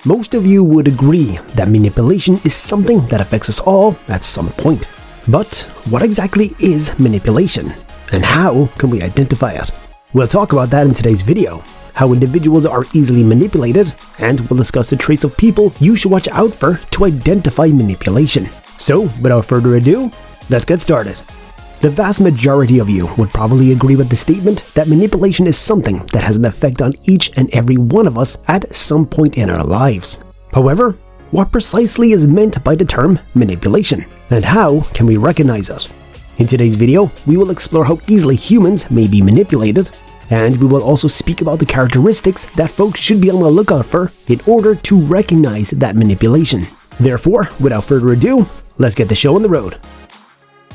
Most of you would agree that manipulation is something that affects us all at some point. But what exactly is manipulation? And how can we identify it? We'll talk about that in today's video, how individuals are easily manipulated, and we'll discuss the traits of people you should watch out for to identify manipulation. So, without further ado, let's get started. The vast majority of you would probably agree with the statement that manipulation is something that has an effect on each and every one of us at some point in our lives. However, what precisely is meant by the term manipulation, and how can we recognize it? In today's video, we will explore how easily humans may be manipulated, and we will also speak about the characteristics that folks should be on the lookout for in order to recognize that manipulation. Therefore, without further ado, let's get the show on the road.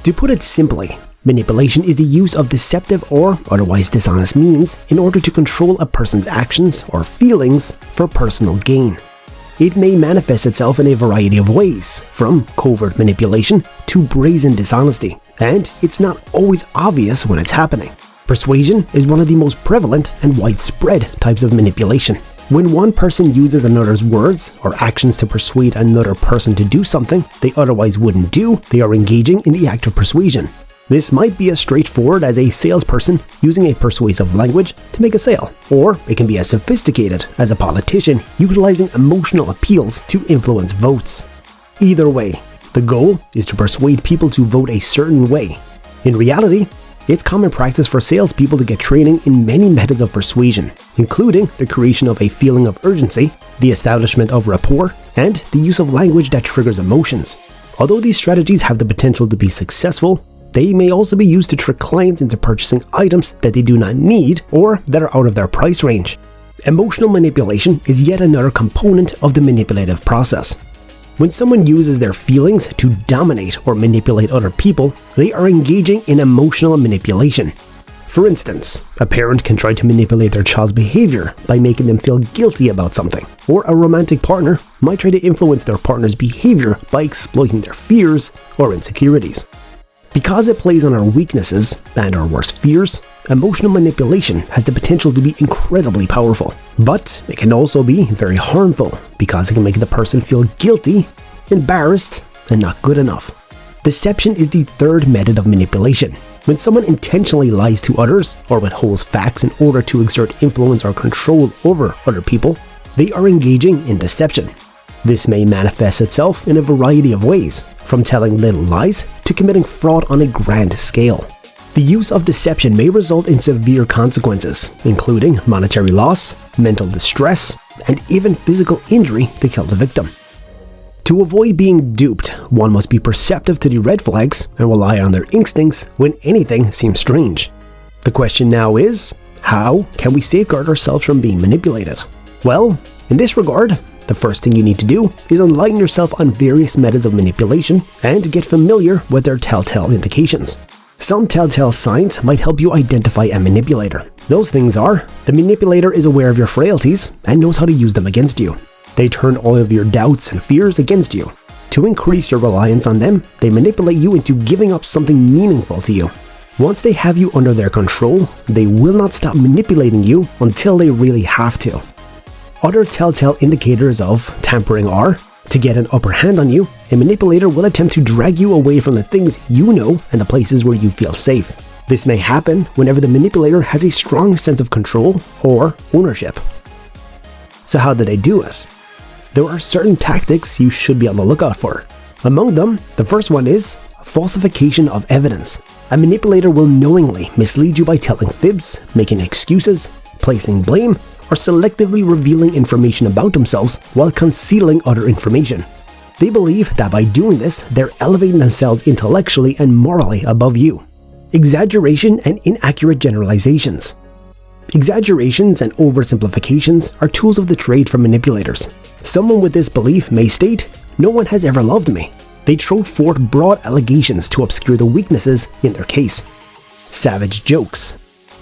To put it simply, manipulation is the use of deceptive or otherwise dishonest means in order to control a person's actions or feelings for personal gain. It may manifest itself in a variety of ways, from covert manipulation to brazen dishonesty, and it's not always obvious when it's happening. Persuasion is one of the most prevalent and widespread types of manipulation. When one person uses another's words or actions to persuade another person to do something they otherwise wouldn't do, they are engaging in the act of persuasion. This might be as straightforward as a salesperson using a persuasive language to make a sale, or it can be as sophisticated as a politician utilizing emotional appeals to influence votes. Either way, the goal is to persuade people to vote a certain way. In reality, it's common practice for salespeople to get training in many methods of persuasion, including the creation of a feeling of urgency, the establishment of rapport, and the use of language that triggers emotions. Although these strategies have the potential to be successful, they may also be used to trick clients into purchasing items that they do not need or that are out of their price range. Emotional manipulation is yet another component of the manipulative process. When someone uses their feelings to dominate or manipulate other people, they are engaging in emotional manipulation. For instance, a parent can try to manipulate their child's behavior by making them feel guilty about something, or a romantic partner might try to influence their partner's behavior by exploiting their fears or insecurities. Because it plays on our weaknesses and our worst fears, emotional manipulation has the potential to be incredibly powerful. But it can also be very harmful because it can make the person feel guilty, embarrassed, and not good enough. Deception is the third method of manipulation. When someone intentionally lies to others or withholds facts in order to exert influence or control over other people, they are engaging in deception. This may manifest itself in a variety of ways, from telling little lies to committing fraud on a grand scale. The use of deception may result in severe consequences, including monetary loss, mental distress, and even physical injury to kill the victim. To avoid being duped, one must be perceptive to the red flags and rely on their instincts when anything seems strange. The question now is, how can we safeguard ourselves from being manipulated? Well, in this regard, the first thing you need to do is enlighten yourself on various methods of manipulation and get familiar with their telltale indications. Some telltale signs might help you identify a manipulator. Those things are, the manipulator is aware of your frailties and knows how to use them against you. They turn all of your doubts and fears against you. To increase your reliance on them, they manipulate you into giving up something meaningful to you. Once they have you under their control, they will not stop manipulating you until they really have to. Other telltale indicators of tampering are, to get an upper hand on you, a manipulator will attempt to drag you away from the things you know and the places where you feel safe. This may happen whenever the manipulator has a strong sense of control or ownership. So how do they do it? There are certain tactics you should be on the lookout for. Among them, the first one is falsification of evidence. A manipulator will knowingly mislead you by telling fibs, making excuses, placing blame, or selectively revealing information about themselves while concealing other information. They believe that by doing this, they're elevating themselves intellectually and morally above you. Exaggeration and inaccurate generalizations. Exaggerations and oversimplifications are tools of the trade for manipulators. Someone with this belief may state, "No one has ever loved me." They throw forth broad allegations to obscure the weaknesses in their case. Savage jokes.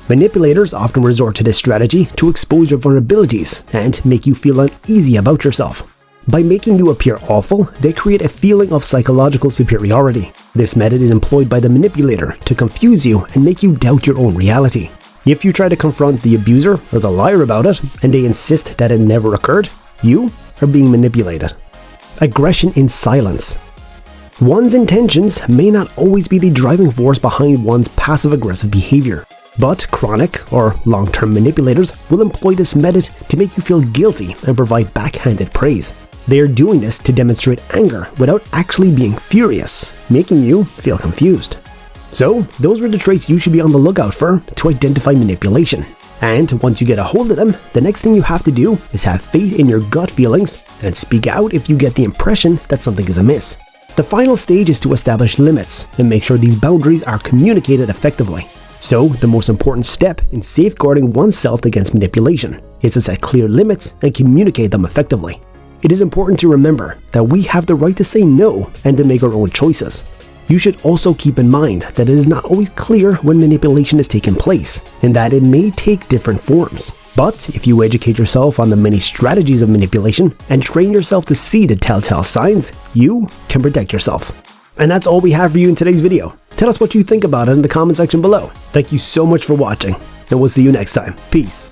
Manipulators often resort to this strategy to expose your vulnerabilities and make you feel uneasy about yourself. By making you appear awful, they create a feeling of psychological superiority. This method is employed by the manipulator to confuse you and make you doubt your own reality. If you try to confront the abuser or the liar about it, and they insist that it never occurred, you are being manipulated. Aggression in silence. One's intentions may not always be the driving force behind one's passive-aggressive behavior, but chronic or long-term manipulators will employ this method to make you feel guilty and provide backhanded praise. They are doing this to demonstrate anger without actually being furious, making you feel confused. So, those were the traits you should be on the lookout for to identify manipulation. And once you get a hold of them, the next thing you have to do is have faith in your gut feelings and speak out if you get the impression that something is amiss. The final stage is to establish limits and make sure these boundaries are communicated effectively. So, the most important step in safeguarding oneself against manipulation is to set clear limits and communicate them effectively. It is important to remember that we have the right to say no and to make our own choices. You should also keep in mind that it is not always clear when manipulation is taking place, and that it may take different forms. But if you educate yourself on the many strategies of manipulation and train yourself to see the telltale signs, you can protect yourself. And that's all we have for you in today's video. Tell us what you think about it in the comment section below. Thank you so much for watching, and we'll see you next time. Peace.